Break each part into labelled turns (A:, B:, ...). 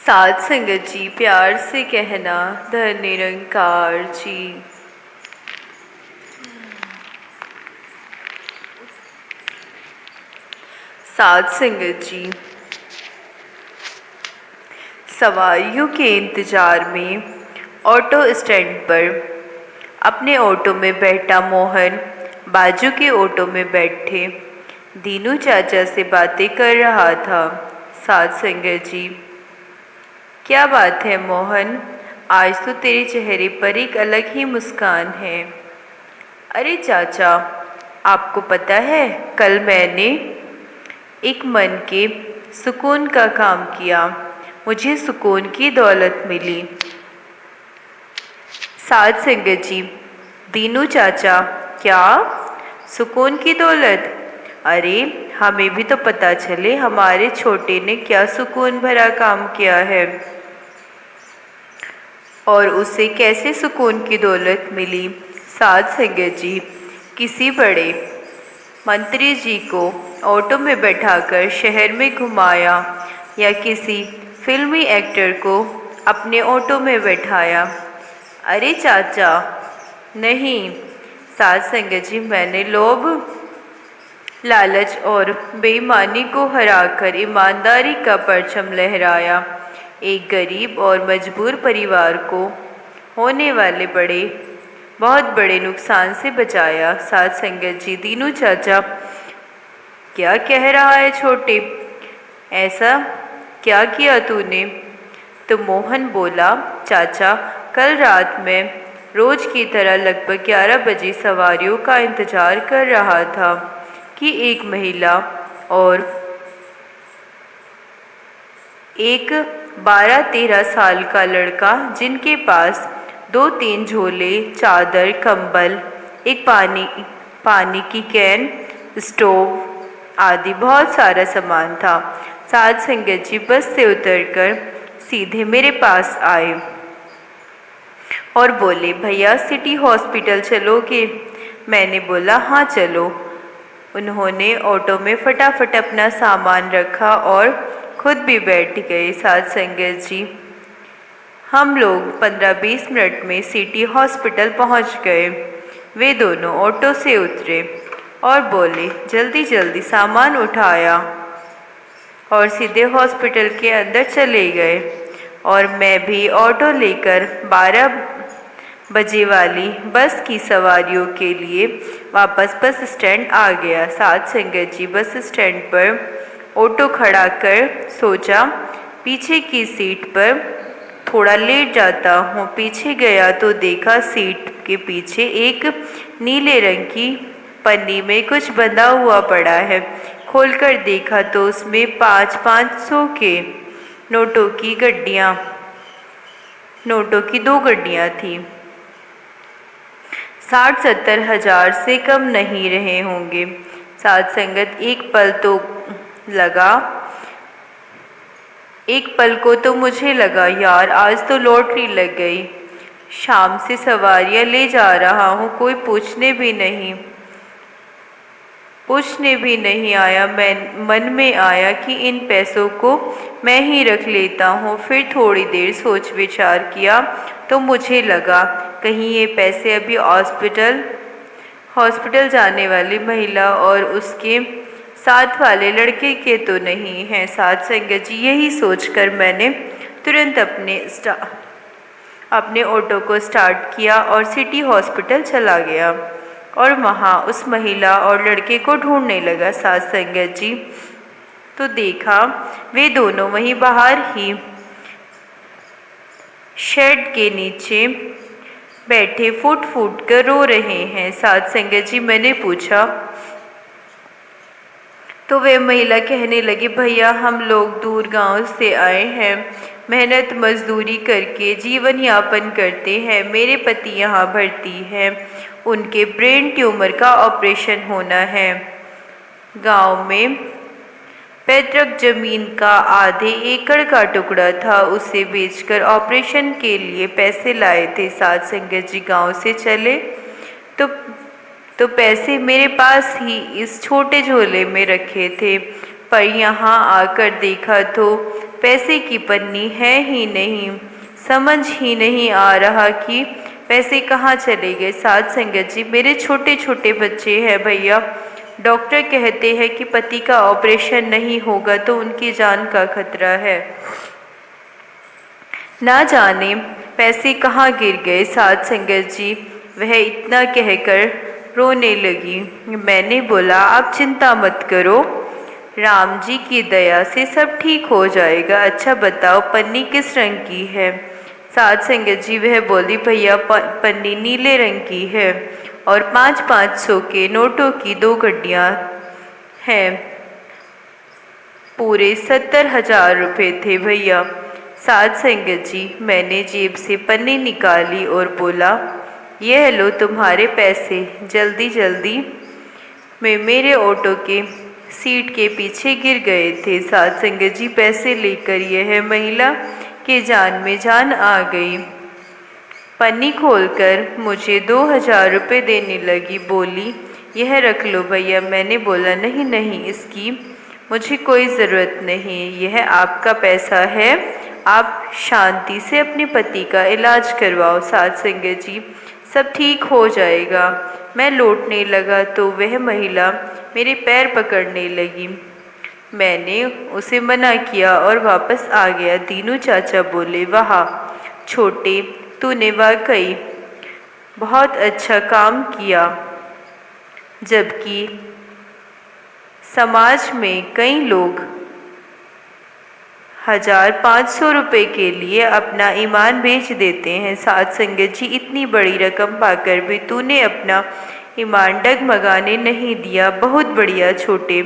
A: साध संगत जी, प्यार से कहना धन निरंकार जी। साध संगत जी, सवारियों के इंतजार में ऑटो स्टैंड पर अपने ऑटो में बैठा मोहन बाजू के ऑटो में बैठे दीनू चाचा से बातें कर रहा था। साध संगत जी, क्या बात है मोहन, आज तो तेरे चेहरे पर एक अलग ही मुस्कान है। अरे चाचा, आपको पता है कल मैंने एक मन के सुकून का काम किया, मुझे सुकून की दौलत मिली। साध संगत जी, दीनू चाचा, क्या सुकून की दौलत? अरे हमें भी तो पता चले हमारे छोटे ने क्या सुकून भरा काम किया है और उसे कैसे सुकून की दौलत मिली। साध संगत जी, किसी बड़े मंत्री जी को ऑटो में बैठाकर शहर में घुमाया या किसी फिल्मी एक्टर को अपने ऑटो में बैठाया? अरे चाचा नहीं साध संगत जी, मैंने लोभ, लालच और बेईमानी को हराकर ईमानदारी का परचम लहराया। एक गरीब और मजबूर परिवार को होने वाले बहुत बड़े नुकसान से बचाया। साध संगत जी, दीनू चाचा, क्या कह रहा है छोटे, ऐसा क्या किया तूने? तो मोहन बोला, चाचा कल रात में रोज की तरह लगभग 11 बजे सवारियों का इंतजार कर रहा था कि एक महिला और एक 12-13 साल का लड़का, जिनके पास 2-3 झोले, चादर, कंबल, एक पानी की कैन, स्टोव आदि बहुत सारा सामान था। साध संगत जी बस से उतरकर सीधे मेरे पास आए और बोले, भैया सिटी हॉस्पिटल चलोगे? मैंने बोला, हाँ चलो। उन्होंने ऑटो में फटाफट अपना सामान रखा और खुद भी बैठ गए। साध संगत जी, हम लोग 15-20 मिनट में सिटी हॉस्पिटल पहुंच गए। वे दोनों ऑटो से उतरे और बोले, जल्दी जल्दी सामान उठाया और सीधे हॉस्पिटल के अंदर चले गए और मैं भी ऑटो लेकर 12 बजे वाली बस की सवारियों के लिए वापस बस स्टैंड आ गया। साध संगत जी, बस स्टैंड पर ऑटो खड़ा कर सोचा पीछे की सीट पर थोड़ा लेट जाता हूँ। पीछे गया तो देखा सीट के पीछे एक नीले रंग की पन्नी में कुछ बंधा हुआ पड़ा है। खोलकर देखा तो उसमें 500 के नोटों की 2 गड्डियाँ थी। 60-70 हजार से कम नहीं रहे होंगे। साध संगत, एक पल को तो मुझे लगा, यार आज तो लॉटरी लग गई। शाम से सवारियां ले जा रहा हूँ, कोई पूछने भी नहीं आया। मन में आया कि इन पैसों को मैं ही रख लेता हूँ। फिर थोड़ी देर सोच विचार किया तो मुझे लगा कहीं ये पैसे अभी हॉस्पिटल जाने वाली महिला और उसके साथ वाले लड़के के तो नहीं हैं। साध संगत जी, यही सोचकर मैंने तुरंत अपने ऑटो को स्टार्ट किया और सिटी हॉस्पिटल चला गया और वहाँ उस महिला और लड़के को ढूंढने लगा। साध संगत जी, तो देखा वे दोनों वहीं बाहर ही शेड के नीचे बैठे फूट फूट कर रो रहे हैं। साध संगत जी, मैंने पूछा तो वे महिला कहने लगी, भैया हम लोग दूर गांव से आए हैं, मेहनत मजदूरी करके जीवन यापन करते हैं। मेरे पति यहाँ भर्ती हैं, उनके ब्रेन ट्यूमर का ऑपरेशन होना है। गांव में पैतृक जमीन का आधे एकड़ का टुकड़ा था, उसे बेचकर ऑपरेशन के लिए पैसे लाए थे। साध संगत जी, गांव से चले तो पैसे मेरे पास ही इस छोटे झोले में रखे थे, पर यहाँ आकर देखा तो पैसे की पन्नी है ही नहीं। समझ ही नहीं आ रहा कि पैसे कहाँ चले गए। साध संगत जी, मेरे छोटे छोटे बच्चे हैं भैया। डॉक्टर कहते हैं कि पति का ऑपरेशन नहीं होगा तो उनकी जान का खतरा है। ना जाने पैसे कहाँ गिर गए। साध संगत जी, वह इतना कहकर रोने लगी। मैंने बोला, आप चिंता मत करो, राम जी की दया से सब ठीक हो जाएगा। अच्छा बताओ, पन्नी किस रंग की है। साध संगत जी, वह बोली, भैया पन्नी नीले रंग की है और 500 के नोटों की 2 गड्डियाँ हैं। पूरे 70,000 रुपये थे भैया। साध संगत जी, मैंने जेब से पन्नी निकाली और बोला, यह लो तुम्हारे पैसे। जल्दी जल्दी में मेरे ऑटो के सीट के पीछे गिर गए थे। साध संगत जी, पैसे लेकर यह महिला के जान में जान आ गई। पन्नी खोलकर मुझे 2,000 रुपये देने लगी। बोली, यह रख लो भैया। मैंने बोला, नहीं नहीं, इसकी मुझे कोई ज़रूरत नहीं, यह आपका पैसा है, आप शांति से अपने पति का इलाज करवाओ। साध संगत जी, सब ठीक हो जाएगा। मैं लौटने लगा तो वह महिला मेरे पैर पकड़ने लगी। मैंने उसे मना किया और वापस आ गया। दीनू चाचा बोले, वाह छोटे, तूने वाकई बहुत अच्छा काम किया। जबकि समाज में कई लोग 1,500 रुपये के लिए अपना ईमान बेच देते हैं। साध संगत जी, इतनी बड़ी रकम पाकर भी तूने अपना ईमान डगमगाने नहीं दिया। बहुत बढ़िया छोटे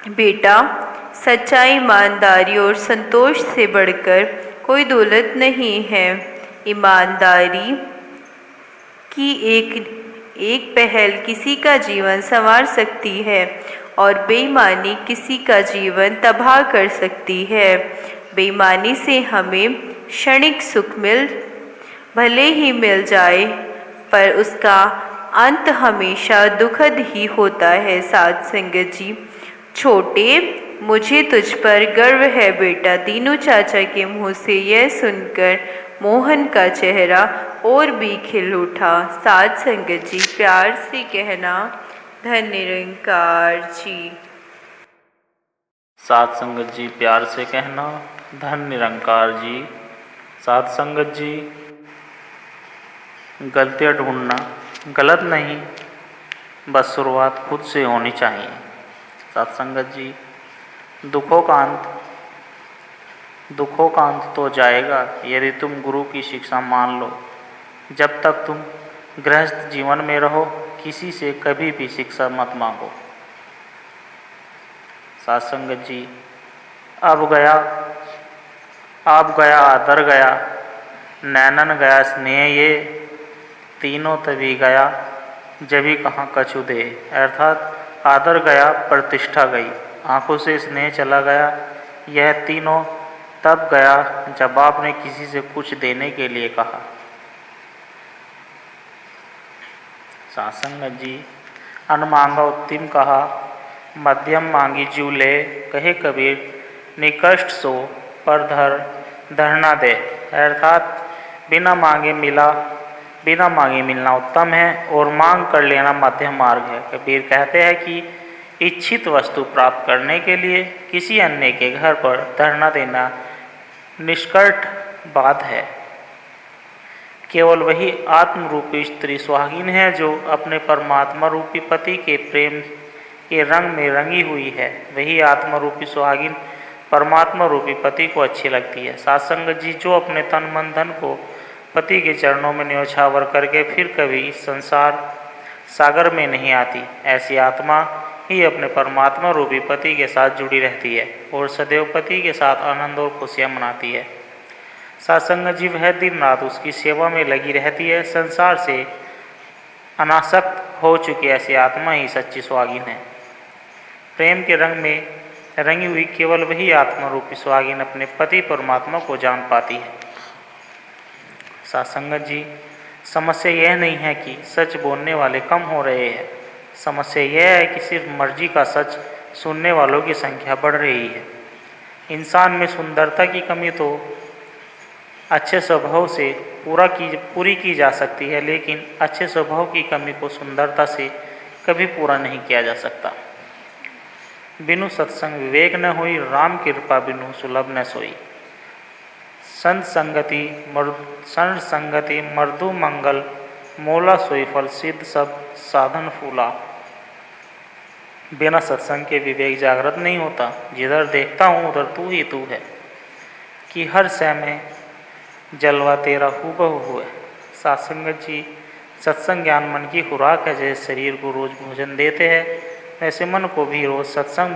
A: बेटा। सच्चाई, ईमानदारी और संतोष से बढ़कर कोई दौलत नहीं है। ईमानदारी की एक पहल किसी का जीवन संवार सकती है और बेईमानी किसी का जीवन तबाह कर सकती है। बेईमानी से हमें क्षणिक सुख भले ही मिल जाए, पर उसका अंत हमेशा दुखद ही होता है। साध संगत जी, छोटे, मुझे तुझ पर गर्व है बेटा। दीनू चाचा के मुंह से यह सुनकर मोहन का चेहरा और भी खिल उठा। साध संगत जी, प्यार से कहना, धन निरंकार जी।
B: साध संगत जी, प्यार से कहना, धन निरंकार जी। साध संगत जी, गलतियाँ ढूंढना गलत नहीं, बस शुरुआत खुद से होनी चाहिए। साध संगत जी, दुखों का अंत तो जाएगा यदि तुम गुरु की शिक्षा मान लो। जब तक तुम गृहस्थ जीवन में रहो, किसी से कभी भी शिक्षा मत मांगो। साध संगत जी, अब गया आदर गया, नैनन गया स्नेह, ये तीनों तभी गया जभी कहाँ कछु दे। अर्थात आदर गया, प्रतिष्ठा गई, आंखों से स्नेह चला गया। यह तीनों तब गया जब आपने किसी से कुछ देने के लिए कहा। साध संगत जी, अन्न मांगा उत्तम कहा, मध्यम मांगी जूले, कहे कबीर निकष्ट सो पर धरना दे। अर्थात बिना मांगे मिलना उत्तम है और मांग कर लेना मध्यम मार्ग है। कबीर कहते हैं कि इच्छित वस्तु प्राप्त करने के लिए किसी अन्य के घर पर धरना देना निष्कर्ष बात है। केवल वही आत्म रूपी स्त्री सुहागिन है जो अपने परमात्मा रूपी पति के प्रेम के रंग में रंगी हुई है। वही आत्मा रूपी सुहागिन परमात्मा रूपी पति को अच्छी लगती है। साध संगत जी, जो अपने तन मन धन को पति के चरणों में न्योछावर करके फिर कभी इस संसार सागर में नहीं आती, ऐसी आत्मा ही अपने परमात्मा रूपी पति के साथ जुड़ी रहती है और सदैव पति के साथ आनंद और खुशियाँ मनाती है। साध संगत जी, वह दिन रात उसकी सेवा में लगी रहती है। संसार से अनासक्त हो चुकी ऐसी आत्मा ही सच्ची सुहागिन है। प्रेम के रंग में रंगी हुई केवल वही आत्मा रूपी सुहागिन अपने पति परमात्मा को जान पाती है। साध संगत जी, समस्या यह नहीं है कि सच बोलने वाले कम हो रहे हैं, समस्या यह है कि सिर्फ मर्जी का सच सुनने वालों की संख्या बढ़ रही है। इंसान में सुंदरता की कमी तो अच्छे स्वभाव से पूरी की जा सकती है, लेकिन अच्छे स्वभाव की कमी को सुंदरता से कभी पूरा नहीं किया जा सकता। बिनु सत्संग विवेक न होई, राम कृपा बिनु सुलभ न सोई। संत संगति मर्दु मंगल, मोला सोई फल सिद्ध सब साधन फूला। बिना सत्संग के विवेक जागृत नहीं होता। जिधर देखता हूँ उधर तू ही तू है, कि हर शय में जलवा तेरा हूबहू है। सासंगत जी, सत्संग ज्ञान मन की खुराक है। जैसे शरीर को रोज भोजन देते हैं, वैसे मन को भी रोज सत्संग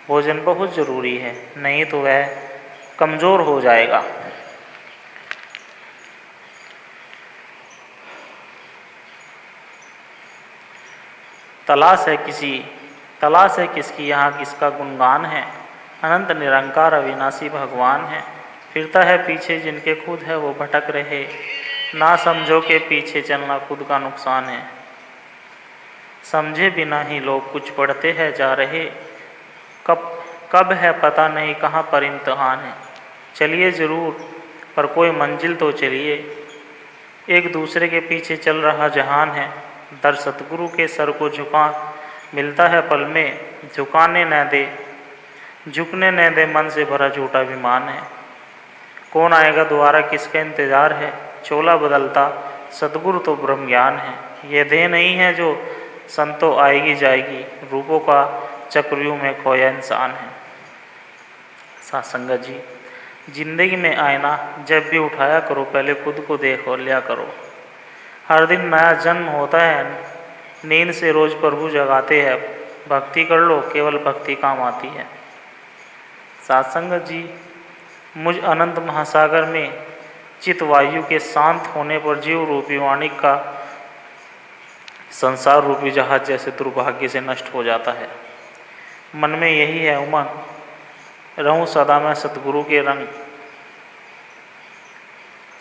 B: भोजन बहुत जरूरी है, नहीं तो वह कमज़ोर हो जाएगा। तलाश है किसकी यहाँ किसका गुणगान है। अनंत निरंकार अविनाशी भगवान है। फिरता है पीछे जिनके खुद है वो भटक रहे। ना समझो के पीछे चलना खुद का नुकसान है। समझे बिना ही लोग कुछ पढ़ते हैं जा रहे। कब है पता नहीं कहाँ पर इम्तिहान है। चलिए ज़रूर पर कोई मंजिल तो चलिए। एक दूसरे के पीछे चल रहा जहान है। दर सतगुरु के सर को झुका मिलता है पल में। झुकने न दे मन से भरा झूठा विमान है। कौन आएगा दोबारा किसका इंतज़ार है। चोला बदलता सतगुरु तो ब्रह्म ज्ञान है। ये देह नहीं है जो संतो आएगी जाएगी। रूपों का चक्रव्यूह में खोया इंसान है। सासंगत जी, जिंदगी में आईना जब भी उठाया करो, पहले खुद को देखो लिया करो। हर दिन नया जन्म होता है। नींद से रोज प्रभु जगाते हैं। भक्ति कर लो, केवल भक्ति काम आती है। सासंगत जी, मुझ अनंत महासागर में चित वायु के शांत होने पर जीव रूपी वाणी का संसार रूपी जहाज जैसे दुर्भाग्य से नष्ट हो जाता है। मन में यही है उमंग, रहूं सदा मैं सतगुरु के रंग।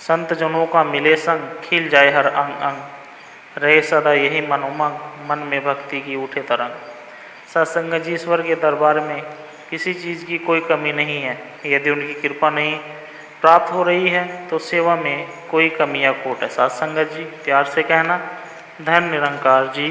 B: संत जनों का मिले संग, खिल जाए हर अंग अंग। रहे सदा यही मन उमंग, मन में भक्ति की उठे तरंग। सत्संगत जी, ईश्वर के दरबार में किसी चीज़ की कोई कमी नहीं है। यदि उनकी कृपा नहीं प्राप्त हो रही है तो सेवा में कोई कमी या खोट है। सत्संगत जी, प्यार से कहना, धन निरंकार जी।